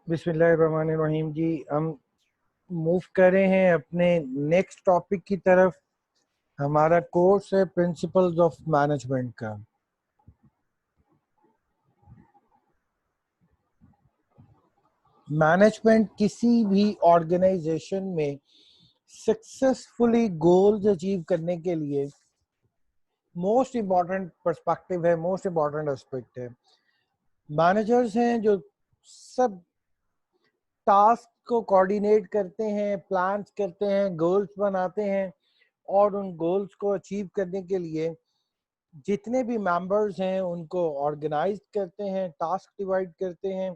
बिस्मिल्लाहिर्रहमानिर्रहीम जी। हम मूव कर रहे हैं अपने नेक्स्ट टॉपिक की तरफ। हमारा कोर्स है प्रिंसिपल्स ऑफ मैनेजमेंट का। मैनेजमेंट किसी भी ऑर्गेनाइजेशन में सक्सेसफुली गोल्स अचीव करने के लिए मोस्ट इम्पॉर्टेंट पर्सपेक्टिव है, मोस्ट इम्पॉर्टेंट एस्पेक्ट है। मैनेजर्स हैं जो सब टास्क को कोऑर्डिनेट करते हैं, प्लान्स करते हैं, गोल्स बनाते हैं और उन गोल्स को अचीव करने के लिए जितने भी मेंबर्स हैं उनको ऑर्गेनाइज करते हैं, टास्क डिवाइड करते हैं,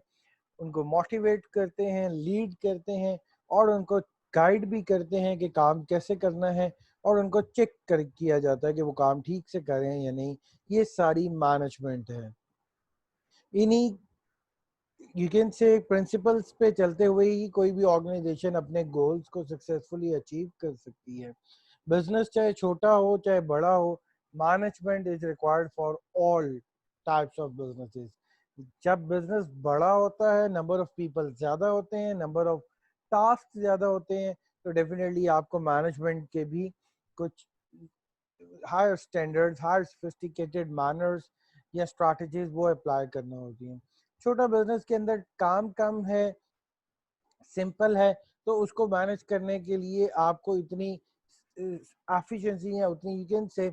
उनको मोटिवेट करते हैं, लीड करते हैं और उनको गाइड भी करते हैं कि काम कैसे करना है और उनको चेक कर किया जाता है कि वो काम ठीक से कर रहे हैं या नहीं। ये सारी मैनेजमेंट है। इन्हीं यू कैन से प्रिंसिपल्स पे चलते हुए ही कोई भी ऑर्गेनाइजेशन अपने गोल्स को सक्सेसफुली अचीव कर सकती है। बिजनेस चाहे छोटा हो चाहे बड़ा हो, management is required for all types of businesses. जब बिजनेस बड़ा होता है, नंबर ऑफ पीपल ज्यादा होते हैं, नंबर ऑफ टास्क ज्यादा होते हैं, तो डेफिनेटली आपको मैनेजमेंट के भी कुछ higher standards, higher sophisticated manners या स्ट्रैटेजीज वो अप्लाई करना होती हैं। छोटा बिजनेस के अंदर काम कम है, सिंपल है, तो उसको मैनेज करने के लिए आपको इतनी एफिशिएंसी या उतनी you can say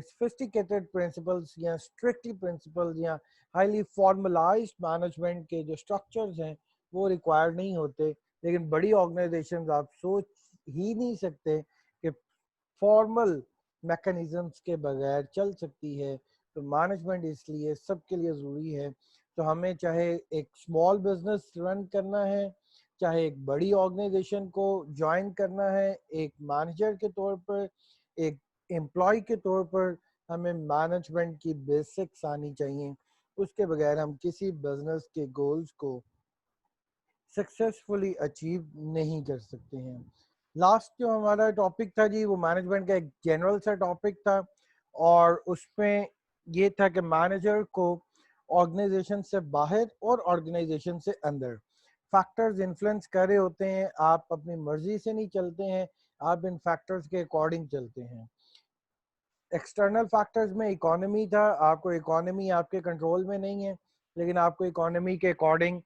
sophisticated principles या स्ट्रिक्टली प्रिंसिपल्स या हाईली फॉर्मलाइज्ड मैनेजमेंट के जो स्ट्रक्चर्स हैं वो रिक्वायर्ड नहीं होते। लेकिन बड़ी ऑर्गेनाइजेशंस आप सोच ही नहीं सकते कि फॉर्मल मैकेनिज्म्स के बगैर चल सकती है। तो मैनेजमेंट इसलिए सबके लिए ज़रूरी है। तो हमें चाहे एक स्मॉल बिजनेस रन करना है, चाहे एक बड़ी ऑर्गेनाइजेशन को ज्वाइन करना है, एक मैनेजर के तौर पर, एक एम्प्लॉय के तौर पर, हमें मैनेजमेंट की बेसिक्स आनी चाहिए। उसके बगैर हम किसी बिजनेस के गोल्स को सक्सेसफुली अचीव नहीं कर सकते हैं। लास्ट जो हमारा टॉपिक था जी, वो मैनेजमेंट का एक जनरल सा टॉपिक था और उसमें ये था कि मैनेजर को ऑर्गेनाइजेशन से बाहर और ऑर्गेनाइजेशन से अंदर फैक्टर्स इन्फ्लुएंस कर रहे होते हैं। आप अपनी मर्जी से नहीं चलते हैं, आप इन फैक्टर्स के अकॉर्डिंग चलते हैं। एक्सटर्नल फैक्टर्स में इकोनॉमी था, आपको इकोनॉमी आपके कंट्रोल में नहीं है, लेकिन आपको इकोनॉमी के अकॉर्डिंग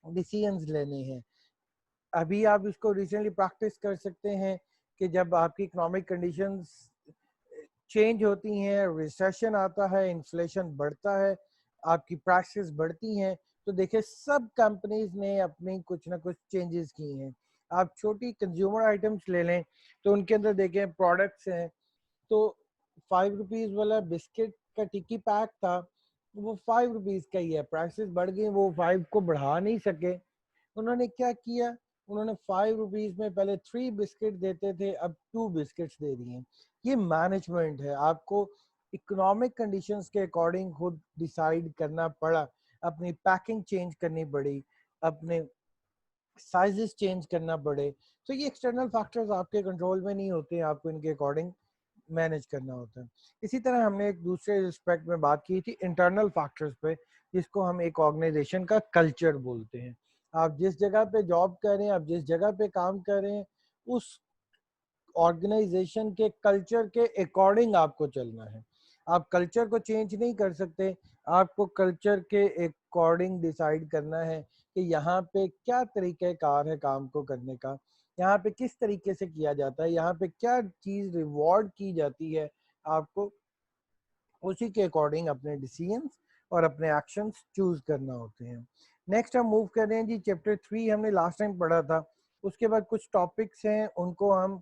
डिसीजंस लेने हैं। अभी आप इसको रिसेंटली प्रैक्टिस कर सकते हैं कि जब आपकी इकोनॉमिक कंडीशंस चेंज होती हैं, रिसेशन आता है, इन्फ्लेशन बढ़ता है, आपकी प्राइसेस बढ़ती हैं, तो देखिए सब कंपनीज ने अपनी कुछ ना कुछ चेंजेस की हैं। आप छोटी कंज्यूमर आइटम्स ले लें तो उनके अंदर देखें प्रोडक्ट्स हैं, तो 5 रुपीज़ वाला बिस्किट का टिक्की पैक था, वो 5 रुपीज़ का ही है। प्राइसेस बढ़ गई, वो 5 को बढ़ा नहीं सके। उन्होंने क्या किया, उन्होंने 5 रुपीज में पहले 3 बिस्किट देते थे, अब 2 बिस्किट्स दे दिए। ये मैनेजमेंट है। आपको इकोनॉमिक कंडीशंस के अकॉर्डिंग खुद डिसाइड करना पड़ा, अपनी पैकिंग चेंज करनी पड़ी, अपने साइजेस चेंज करना पड़े। तो ये एक्सटर्नल फैक्टर्स आपके कंट्रोल में नहीं होते, आपको इनके अकॉर्डिंग मैनेज करना होता है। इसी तरह हमने एक दूसरे रिस्पेक्ट में बात की थी इंटरनल फैक्टर्स पे, जिसको हम एक ऑर्गेनाइजेशन का कल्चर बोलते हैं। आप जिस जगह पे जॉब कर रहे हैं, आप जिस जगह पे काम कर रहे हैं, उस ऑर्गेनाइजेशन के कल्चर के अकॉर्डिंग आपको चलना है। आप कल्चर को चेंज नहीं कर सकते, आपको कल्चर के अकॉर्डिंग डिसाइड करना है कि यहाँ पे क्या तरीके कार है काम को करने का, यहाँ पे किस तरीके से किया जाता है, यहाँ पे क्या चीज रिवॉर्ड की जाती है। आपको उसी के अकॉर्डिंग अपने डिसीजंस और अपने एक्शंस चूज करना होते हैं। नेक्स्ट हम मूव कर रहे हैं जी, चैप्टर 3 हमने लास्ट टाइम पढ़ा था। उसके बाद कुछ टॉपिक्स हैं उनको हम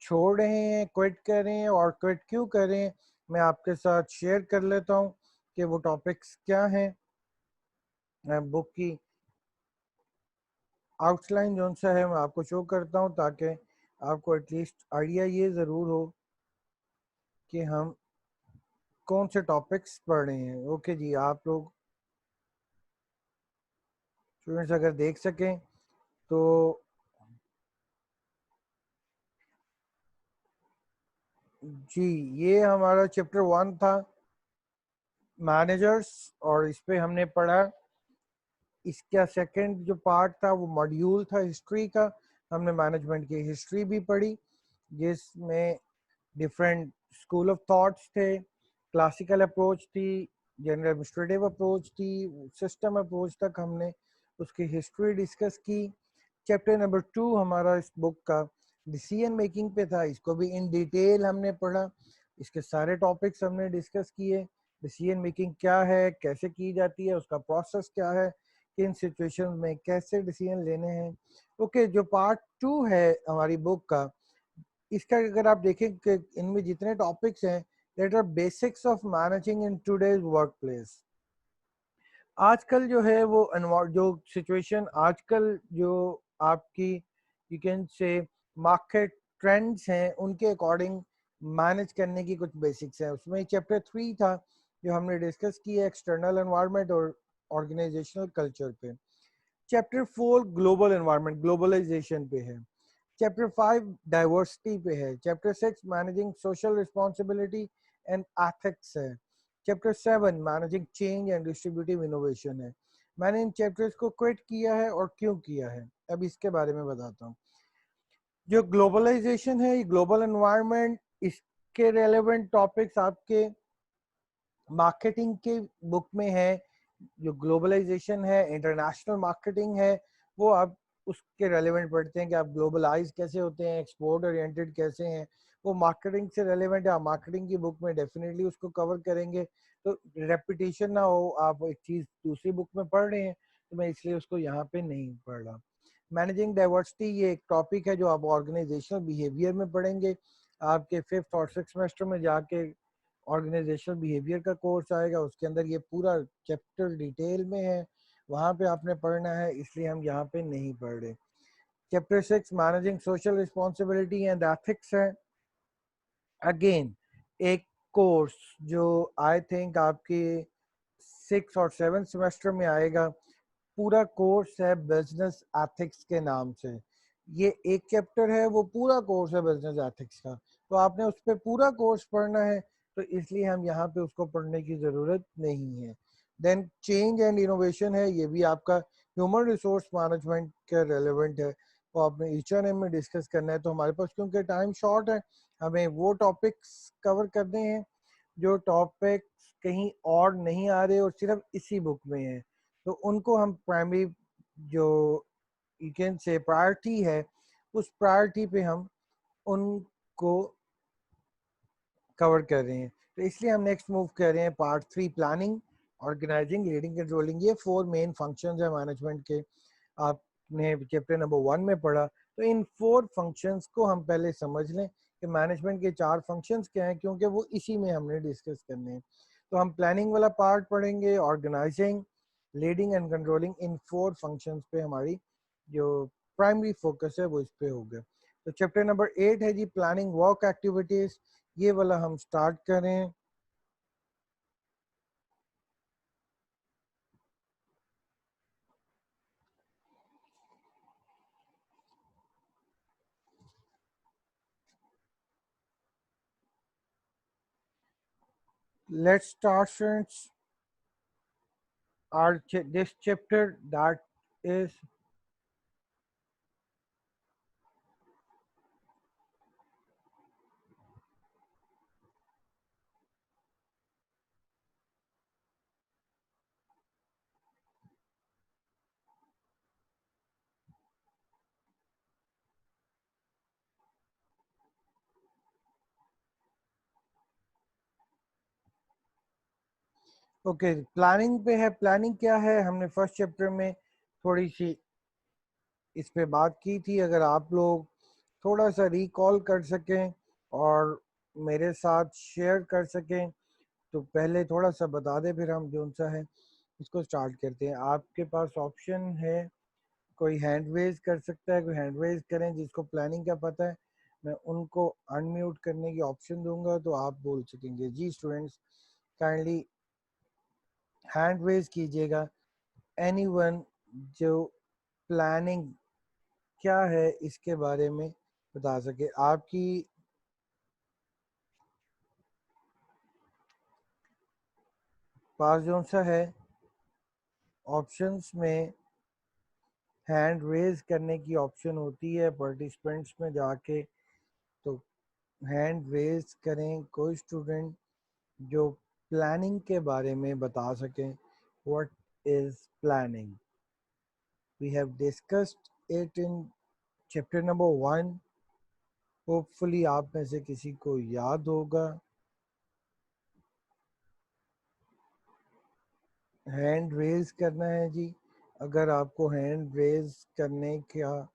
छोड़ रहे हैं, क्विट कर रहे हैं, और क्विट क्यों कर रहे हैं मैं आपके साथ शेयर कर लेता हूँ कि वो टॉपिक्स क्या हैं। मैं बुक की आउटलाइन जो सा है मैं आपको शो करता हूँ, ताकि आपको एटलीस्ट आइडिया ये ज़रूर हो कि हम कौन से टॉपिक्स पढ़ रहे हैं। ओके जी, आप लोग स्टूडेंट्स अगर देख सकें तो जी, ये हमारा चैप्टर 1 था, मैनेजर्स, और इस पे हमने पढ़ा इसका सेकंड जो पार्ट था वो मॉड्यूल था हिस्ट्री का। हमने मैनेजमेंट की हिस्ट्री भी पढ़ी, जिसमें डिफरेंट स्कूल ऑफ थॉट्स थे, क्लासिकल अप्रोच थी, जनरल एडमिनिस्ट्रेटिव अप्रोच थी, सिस्टम अप्रोच तक हमने उसकी हिस्ट्री डिस्कस की। चैप्टर नंबर 2 हमारा इस बुक का डिसीजन मेकिंग पे था, इसको भी इन डिटेल हमने पढ़ा, इसके सारे टॉपिक्स हमने डिस्कस किए। डिसीजन मेकिंग क्या है, कैसे की जाती है, उसका प्रोसेस क्या है, किन सिचुएशन में कैसे डिसीजन लेने हैं। ओके, जो पार्ट 2 है हमारी बुक का, इसका अगर आप देखें कि इनमें जितने टॉपिक्स हैं, that our basics of managing in today's work place. आजकल जो है वो जो सिचुएशन आजकल जो आपकी you can say market trends हैं, उनके अकॉर्डिंग मैनेज करने की कुछ बेसिक्स हैं। उसमें चैप्टर 3 था जो हमने डिस्कस किया एक्सटर्नल एनवायरनमेंट और ऑर्गेनाइजेशनल कल्चर पे। चैप्टर 4 ग्लोबल एनवायरनमेंट ग्लोबलाइजेशन पे है। चैप्टर 5 डाइवर्सिटी पे है। Chapter 6 managing social responsibility and ethics है। Chapter 7 managing change and distributive innovation है। मैंने इन चैप्टर्स को क्विट किया है और क्यों किया है, अब इसके बारे में बताता हूँ। जो ग्लोबलाइजेशन है, ये ग्लोबल एनवायरनमेंट, इसके रेलेवेंट टॉपिक्स आपके मार्केटिंग के बुक में है। जो ग्लोबलाइजेशन है, इंटरनेशनल मार्केटिंग है, वो आप उसके रेलेवेंट पढ़ते हैं कि आप ग्लोबलाइज कैसे होते हैं, एक्सपोर्ट ओरिएंटेड कैसे हैं, वो मार्केटिंग से रेलेवेंट है। आप मार्केटिंग की बुक में डेफिनेटली उसको कवर करेंगे, तो रेपिटेशन ना हो, आप एक चीज़ दूसरी बुक में पढ़ रहे हैं, तो मैं इसलिए उसको यहाँ पे नहीं पढ़ रहा। मैनेजिंग डाइवर्सिटी ये एक टॉपिक है जो आप ऑर्गेनाइजेशनल बिहेवियर में पढ़ेंगे। आपके 5th और 6th सेमेस्टर में जाके ऑर्गेनाइजेशनल बिहेवियर का कोर्स आएगा, उसके अंदर ये पूरा चैप्टर डिटेल में है, वहाँ पे आपने पढ़ना है, इसलिए हम यहाँ पे नहीं पढ़ रहे। Chapter 6 managing social responsibility and ethics है। अगेन एक कोर्स जो आई थिंक आपके 6 और 7 सेमेस्टर में आएगा, पूरा कोर्स है बिजनेस एथिक्स के नाम से। ये एक चैप्टर है, वो पूरा कोर्स है बिजनेस एथिक्स का, तो आपने उस पर पूरा कोर्स पढ़ना है, तो इसलिए हम यहाँ पे उसको पढ़ने की ज़रूरत नहीं है। देन चेंज एंड इनोवेशन है, ये भी आपका ह्यूमन रिसोर्स मैनेजमेंट के रेलेवेंट है, तो आपने HRM में डिस्कस करना है। तो हमारे पास क्योंकि टाइम शॉर्ट है, हमें वो टॉपिक्स कवर करने हैं जो टॉपिक्स कहीं और नहीं आ रहे और सिर्फ इसी बुक में है, तो उनको हम प्राइमरी जो यू कैन से प्रायोरिटी है, उस प्रायोरिटी पे हम उनको कवर कर रहे हैं। तो इसलिए हम नेक्स्ट मूव कर रहे हैं part 3 planning, organising, leading, controlling. ये 4 मेन फंक्शंस है मैनेजमेंट के, आपने चैप्टर नंबर 1 में पढ़ा। तो इन 4 फंक्शंस को हम पहले समझ लें कि मैनेजमेंट के 4 फंक्शंस क्या हैं, क्योंकि वो इसी में हमने डिस्कस करने हैं। तो हम प्लानिंग वाला पार्ट पढ़ेंगे, ऑर्गेनाइजिंग, लीडिंग एंड कंट्रोलिंग, इन 4 फंक्शंस पे हमारी जो प्राइमरी फोकस है वो इस पे होगा। तो चैप्टर नंबर 8 है जी प्लानिंग वर्क एक्टिविटीज, ये वाला हम स्टार्ट करें। Let's start students our this chapter, that is okay. Planning पे है। प्लानिंग क्या है, हमने फर्स्ट चैप्टर में थोड़ी सी इस पे बात की थी। अगर आप लोग थोड़ा सा रिकॉल कर सकें और मेरे साथ शेयर कर सकें, तो पहले थोड़ा सा बता दें, फिर हम जो सा है इसको स्टार्ट करते हैं। आपके पास ऑप्शन है, कोई हैंड रेज कर सकता है, कोई हैंड रेज करें जिसको प्लानिंग का पता है, मैं उनको अनम्यूट करने की ऑप्शन दूंगा तो आप बोल सकेंगे। जी स्टूडेंट्स, काइंडली हैंड रेज कीजिएगा, एनीवन जो प्लानिंग क्या है इसके बारे में बता सके। आपकी पास जो सा है ऑप्शंस में हैंड रेज करने की ऑप्शन होती है पार्टिसिपेंट्स में जाके, तो हैंड रेज करें कोई स्टूडेंट जो प्लानिंग के बारे में बता सकें। What is planning? We have discussed it in chapter number 1। Hopefully आप में से किसी को याद होगा। हैंड रेज करना है जी। अगर आपको हैंड रेज करने का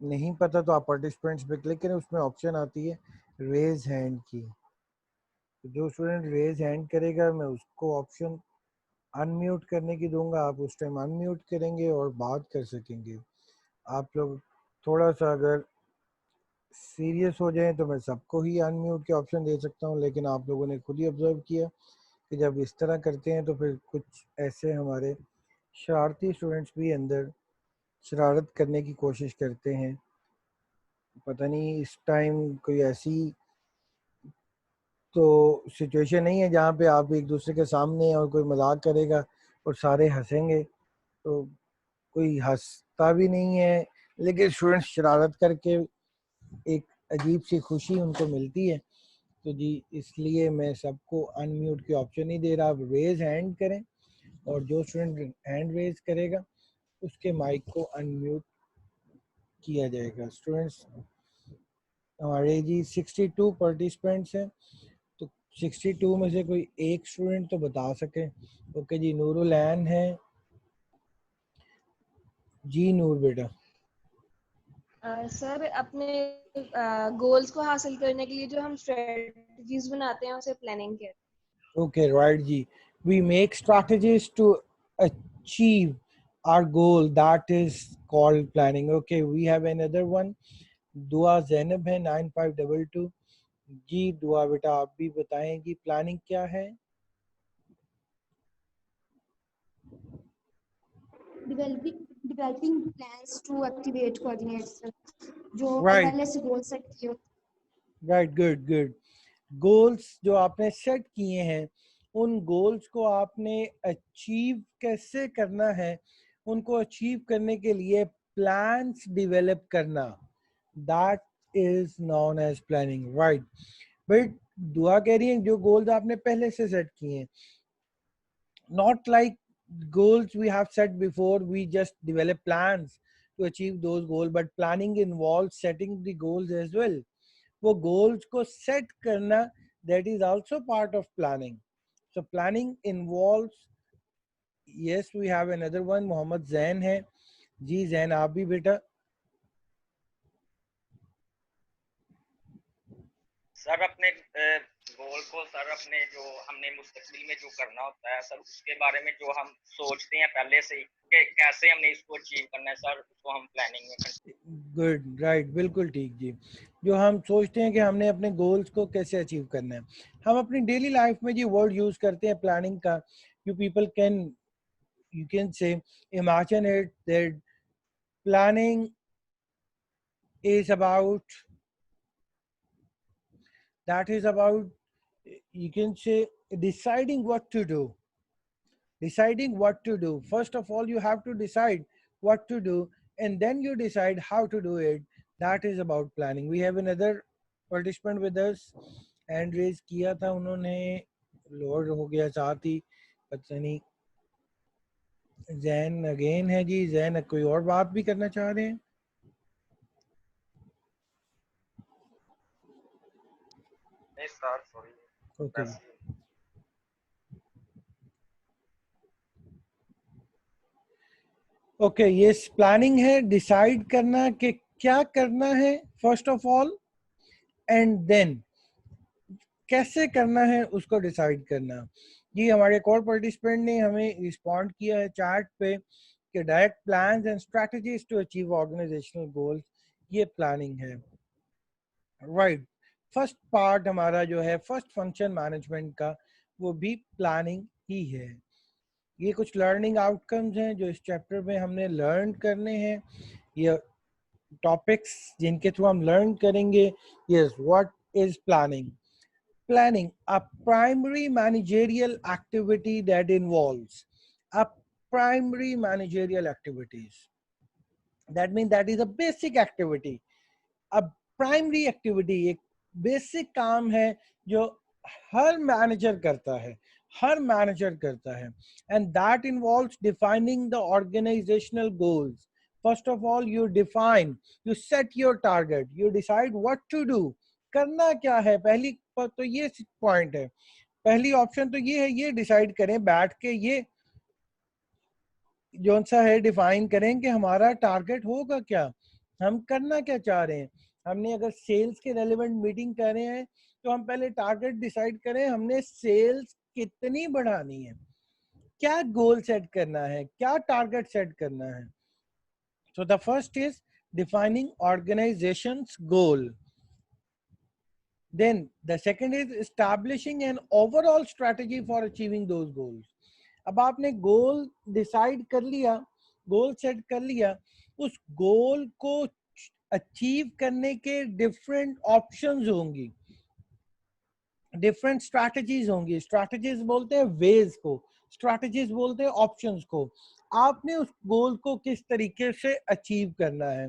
नहीं पता तो आप पार्टिसिपेंट्स पे क्लिक करें, उसमें ऑप्शन आती है रेज हैंड की। तो जो स्टूडेंट रेज हैंड करेगा मैं उसको ऑप्शन अनम्यूट करने की दूंगा, आप उस टाइम अनम्यूट करेंगे और बात कर सकेंगे। आप लोग थोड़ा सा अगर सीरियस हो जाएं तो मैं सबको ही अनम्यूट के ऑप्शन दे सकता हूं, लेकिन आप लोगों ने खुद ही ऑब्जर्व किया कि जब इस तरह करते हैं तो फिर कुछ ऐसे हमारे शरारती स्टूडेंट्स भी अंदर शरारत करने की कोशिश करते हैं। पता नहीं इस टाइम कोई ऐसी तो सिचुएशन नहीं है जहाँ पे आप एक दूसरे के सामने हैं और कोई मजाक करेगा और सारे हंसेंगे, तो कोई हंसता भी नहीं है, लेकिन स्टूडेंट्स शरारत करके एक अजीब सी खुशी उनको मिलती है। तो जी इसलिए मैं सबको अनम्यूट के ऑप्शन नहीं दे रहा, आप रेज हैंड करें और जो स्टूडेंट हैंड रेज करेगा उसके माइक को अनम्यूट किया जाएगा। स्टूडेंट्स हमारे जी 62 पार्टिसिपेंट्स हैं, तो 62 में से कोई एक स्टूडेंट तो बता सके। ओके जी, नूरुल ऐन है जी। नूर बेटा सर अपने गोल्स को हासिल करने के लिए जो हम स्ट्रेटजीज बनाते हैं उसे प्लानिंग कहते हैं। Okay, right, Ji. We make strategies to achieve our goal. That is called planning. Okay, we have another one. दुआ जैनब है 9522। जी दुआ बेटा आप भी बताएंगी प्लानिंग क्या है? developing plans to activate coordinates जो राइट पहले से गोल सेट किए राइट, गुड गुड। गोल्स जो आपने सेट किए हैं उन गोल्स को आपने अचीव कैसे करना है, उनको अचीव करने के लिए प्लान्स डेवलप करना, that is known as planning, right. But Dua कह रही है जो गोल्स आपने पहले से सेट किए हैं, not like goals we have set before, we just develop plans to achieve those goals, but planning involves setting the goals as well। वो goals को set करना, that is also part of planning। So planning involves, yes we have another one, Mohammad Jain है जी। जैन आप भी बेटा। Sir अपने गोल को sir अपने जो हमने मुस्तकबिल में जो करना होता है सर उसके बारे में जो हम सोचते हैं पहले से ही कि कैसे हमने इसको अचीव करना है सर, उसको हम प्लानिंग में करते हैं। गुड राइट, बिल्कुल ठीक जी। जो हम सोचते हैं कि हमने अपने गोल्स को कैसे अचीव करना है, हम अपनी डेली लाइफ में जी वर्ड यूज करते हैं प्लानिंग का। You people can, you can say, imagine it that planning is about, that is about, you can say, deciding what to do, deciding what to do. First of all you have to decide what to do and then you decide how to do it. That is about planning। We have another participant with us, hand raise किया था उन्होंने, load हो गया साथ ही, पता नहीं। Jain again है जी। जैन कोई और बात भी करना चाह रहे हैं? नहीं सर सॉरी। ओके ओके, ये प्लानिंग है डिसाइड करना कि क्या करना है first of all, and then कैसे करना है उसको डिसाइड करना। जी हमारे एक और पार्टिसिपेंट ने हमें रिस्पॉन्ड किया है चैट पे कि direct plans and strategies to achieve organisational goals, ये प्लानिंग है, राइट। फर्स्ट पार्ट हमारा जो है फर्स्ट फंक्शन मैनेजमेंट का, वो भी प्लानिंग ही है। ये कुछ लर्निंग आउटकम्स हैं जो इस चैप्टर में हमने लर्न करने हैं, ये टॉपिक्स जिनके थ्रू हम लर्न करेंगे। Yes, what is planning? Planning, a primary managerial activity that involves primary managerial activities. That means that is a basic activity. अब प्राइमरी एक्टिविटी एक बेसिक काम है जो हर मैनेजर करता है, हर मैनेजर करता है, and that involves defining the organisational goals. First of all you define, you set your target, you decide what to do. करना क्या है, पहली तो ये पॉइंट है, पहली ऑप्शन तो ये है, ये डिसाइड करें बैठ के, ये जो सा है डिफाइन करें कि हमारा टारगेट होगा क्या, हम करना क्या चाह रहे हैं. हमने अगर सेल्स के रेलेवेंट मीटिंग कर रहे हैं तो हम पहले टारगेट डिसाइड करें, हमने सेल्स कितनी बढ़ानी है, क्या गोल सेट करना है, क्या टारगेट सेट करना है. So the first is defining organisations goal. Then the second is establishing an overall strategy for achieving those goals. अब आपने गोल डिसाइड कर लिया, गोल सेट कर लिया, उस गोल को अचीव करने के डिफरेंट ऑप्शंस होंगी, डिफरेंट स्ट्रैटेजीज होंगी. स्ट्रैटेजीज बोलते हैं वेज को, स्ट्रैटेजीज बोलते हैं ऑप्शंस को. आपने उस गोल को किस तरीके से अचीव करना है,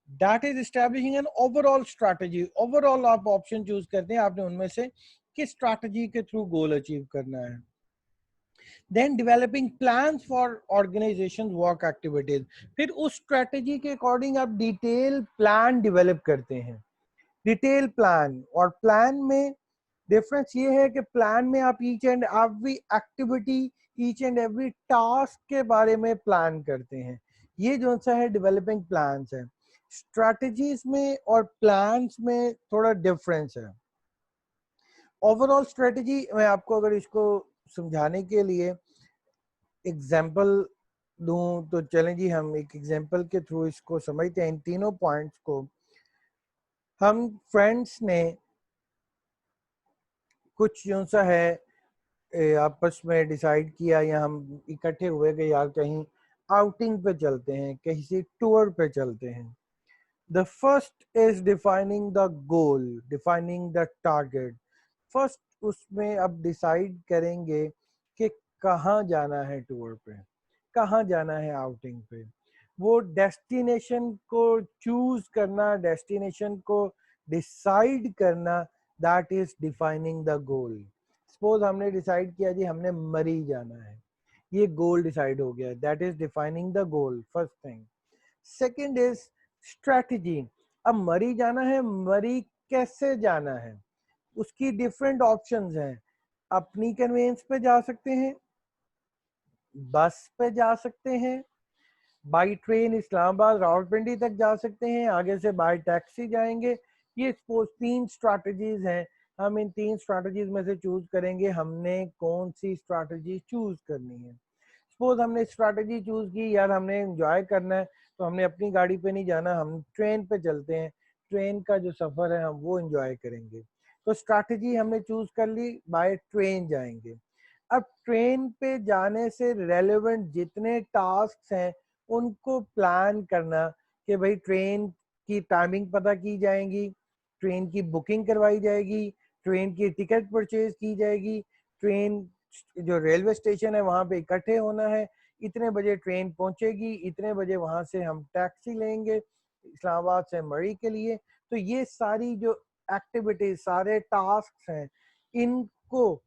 that is establishing an overall strategy. Overall आप ऑप्शन चूज करते हैं, आपने उनमें से किस स्ट्रैटेजी के थ्रू गोल अचीव करना है. Then developing plans for organization's work activities. फिर उस स्ट्रैटेजी के अकॉर्डिंग आप डिटेल प्लान डेवलप करते हैं, डिटेल प्लान. और प्लान में डिफरेंस ये है कि प्लान में आप each and every activity, each and every task के बारे में प्लान करते हैं. ये जो सा है डेवलपिंग प्लान्स है. स्ट्रैटेजीज में और प्लान्स में थोड़ा डिफरेंस है. ओवरऑल स्ट्रेटजी मैं आपको अगर इसको समझाने के लिए एग्जाम्पल दूं तो चलें जी, हम एक एग्जाम्पल के थ्रू इसको समझते हैं. इन तीनों पॉइंट्स को हम फ्रेंड्स ने कुछ जो सा है आपस में डिसाइड किया, या हम इकट्ठे हुए कि यार कहीं आउटिंग पे चलते हैं, किसी टूर पे चलते हैं. The first is defining the goal, defining the target. First उसमें अब डिसाइड करेंगे कि कहाँ जाना है टूर पे, कहाँ जाना है आउटिंग पे. वो डेस्टिनेशन को चूज करना, डेस्टिनेशन को डिसाइड करना, that is defining the goal. Suppose हमने डिसाइड किया जी हमने मरी जाना है, ये गोल डिसाइड हो गया, that is defining the goal, first thing. Second is strategy. अब मरी जाना है, मरी कैसे जाना है, उसकी डिफरेंट ऑप्शंस हैं. अपनी कन्वेंस पे जा सकते हैं, बस पे जा सकते हैं, बाई ट्रेन इस्लामाबाद रावलपिंडी तक जा सकते हैं, आगे से बाय टैक्सी जाएंगे. ये सपोज 3 स्ट्रैटेजीज हैं. हम इन 3 स्ट्रैटेजीज में से चूज करेंगे हमने कौन सी स्ट्रैटेजी चूज करनी है. सपोज हमने स्ट्रैटेजी चूज की यार हमने एंजॉय करना है, तो हमने अपनी गाड़ी पे नहीं जाना, हम ट्रेन पे चलते हैं, ट्रेन का जो सफर है हम वो एंजॉय करेंगे. तो स्ट्रैटेजी हमने चूज कर ली, बाय ट्रेन जाएंगे. अब ट्रेन पे जाने से रेलेवेंट जितने टास्क हैं उनको प्लान करना कि भाई ट्रेन की टाइमिंग पता की जाएगी, ट्रेन की बुकिंग करवाई जाएगी, ट्रेन की टिकट परचेज की जाएगी, ट्रेन जो रेलवे स्टेशन है वहां पे इकट्ठे होना है, इतने बजे ट्रेन पहुंचेगी, इतने बजे वहां से हम टैक्सी लेंगे इस्लामाबाद से मरी के लिए. तो ये सारी जो एक्टिविटीज, सारे टास्क हैं, इनको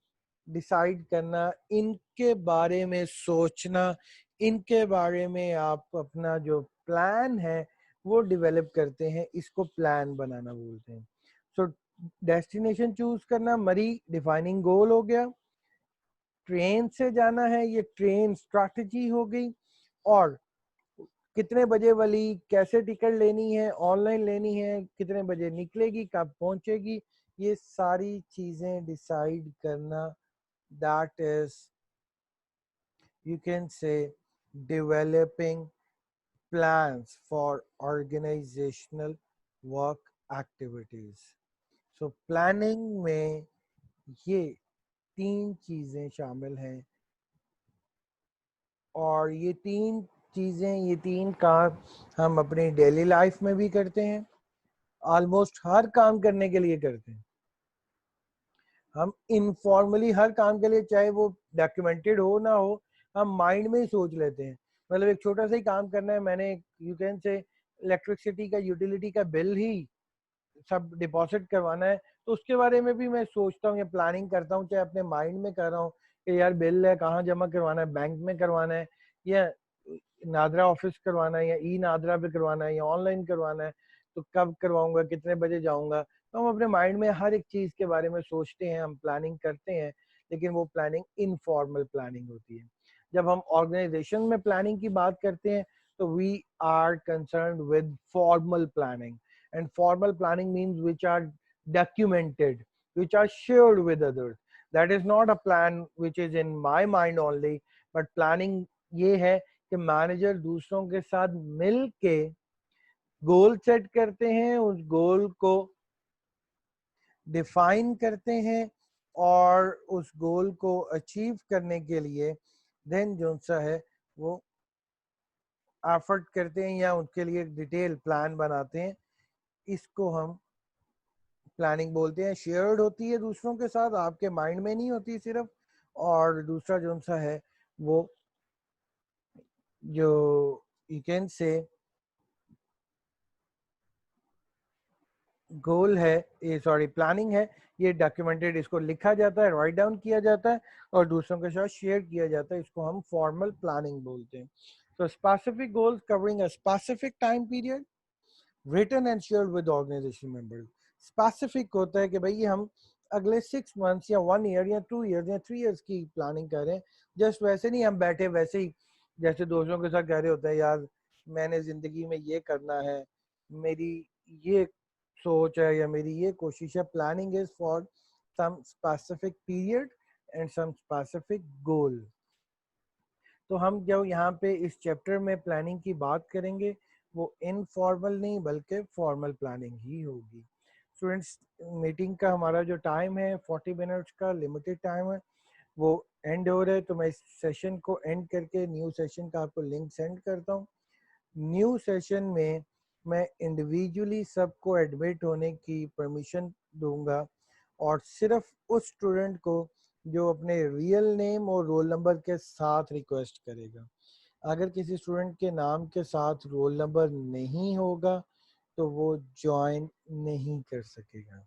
डिसाइड करना, इनके बारे में सोचना, इनके बारे में आप अपना जो प्लान है वो डेवलप करते हैं, इसको प्लान बनाना बोलते हैं. सो डेस्टिनेशन चूज करना, मरी डिफाइनिंग गोल हो गया. ट्रेन से जाना है, ये ट्रेन स्ट्रैटेजी हो गई. और कितने बजे वाली, कैसे टिकट लेनी है, ऑनलाइन लेनी है, कितने बजे निकलेगी, कब पहुंचेगी, ये सारी चीजें डिसाइड करना, that is you can say developing plans for organizational work activities. So planning में ये 3 चीजें शामिल हैं, और ये 3 चीजें, ये 3 काम हम अपनी डेली लाइफ में भी करते हैं, ऑलमोस्ट हर काम करने के लिए करते हैं. हम इनफॉर्मली हर काम के लिए, चाहे वो डॉक्यूमेंटेड हो ना हो, हम माइंड में ही सोच लेते हैं। मतलब एक छोटा सा ही काम करना है, मैंने यू कैन से इलेक्ट्रिसिटी का, यूटिलिटी का बिल ही सब डिपॉजिट करवाना है, तो उसके बारे में भी मैं सोचता हूँ या प्लानिंग करता हूँ, चाहे अपने माइंड में कर रहा हूँ कि यार बिल है कहाँ जमा करवाना है, बैंक में करवाना है या नादरा ऑफिस करवाना है या ई नादरा पे करवाना है या ऑनलाइन करवाना है, तो कब करवाऊंगा, कितने बजे जाऊंगा। तो हम अपने माइंड में हर एक चीज के बारे में सोचते हैं, हम प्लानिंग करते हैं, लेकिन वो प्लानिंग इनफॉर्मल प्लानिंग होती है। जब हम ऑर्गेनाइजेशन में प्लानिंग की बात करते हैं तो we are concerned with formal planning, and formal planning means which are documented, which are shared with others. That is not a plan which is in my mind only, but planning ये है कि manager दूसरों के साथ मिल के goal set करते हैं, उस गोल को डिफाइन करते हैं और उस गोल को अचीव करने के लिए देन जो सा है वो एफर्ट करते हैं या उनके लिए डिटेल प्लान बनाते हैं। इसको हम प्लानिंग बोलते हैं। शेयर्ड होती है दूसरों के साथ, आपके माइंड में नहीं होती सिर्फ। और दूसरा जो सा है वो जो यू कैन से गोल है, ये सॉरी प्लानिंग है, ये डॉक्यूमेंटेड, इसको लिखा जाता है, राइट डाउन किया जाता है और दूसरों के साथ शेयर किया जाता है, इसको हम फॉर्मल प्लानिंग बोलते हैं। तो specific goals covering a specific time period written and shared with organization members। Specific होता है कि भाई हम अगले 6 मंथ्स या 1 ईयर या 2 ईयर या 3 ईयर्स की प्लानिंग कर रहे हैं। जस्ट वैसे नहीं हम बैठे वैसे ही जैसे दोस्तों के साथ कह रहे होते हैं यार मैंने जिंदगी में ये करना है, मेरी ये सोच है या मेरी ये कोशिश है। Planning is for some specific period and some specific goal. तो हम जब यहाँ पे इस चैप्टर में प्लानिंग की बात करेंगे वो इनफॉर्मल नहीं बल्कि फॉर्मल प्लानिंग ही होगी। स्टूडेंट्स, मीटिंग का हमारा जो टाइम है 40 मिनट्स का लिमिटेड टाइम है, वो एंड हो रहा है। तो मैं इस सेशन को एंड करके न्यू सेशन का आपको लिंक सेंड करता हूँ। न्यू सेशन में मैं इंडिविजुअली सबको एडमिट होने की परमिशन दूंगा और सिर्फ उस स्टूडेंट को जो अपने रियल नेम और रोल नंबर के साथ रिक्वेस्ट करेगा। अगर किसी स्टूडेंट के नाम के साथ रोल नंबर नहीं होगा तो वो ज्वाइन नहीं कर सकेगा।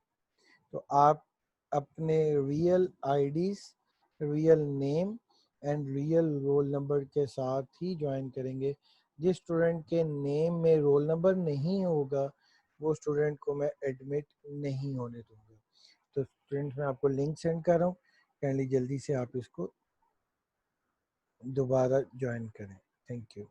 तो आप अपने real IDs, real name and real roll number के साथ ही ज्वाइन करेंगे। जिस स्टूडेंट के नेम में रोल नंबर नहीं होगा वो स्टूडेंट को मैं एडमिट नहीं होने दूंगा। तो स्टूडेंट्स मैं आपको लिंक सेंड कर रहा हूँ, काइंडली जल्दी से आप इसको दोबारा ज्वाइन करें। Thank you.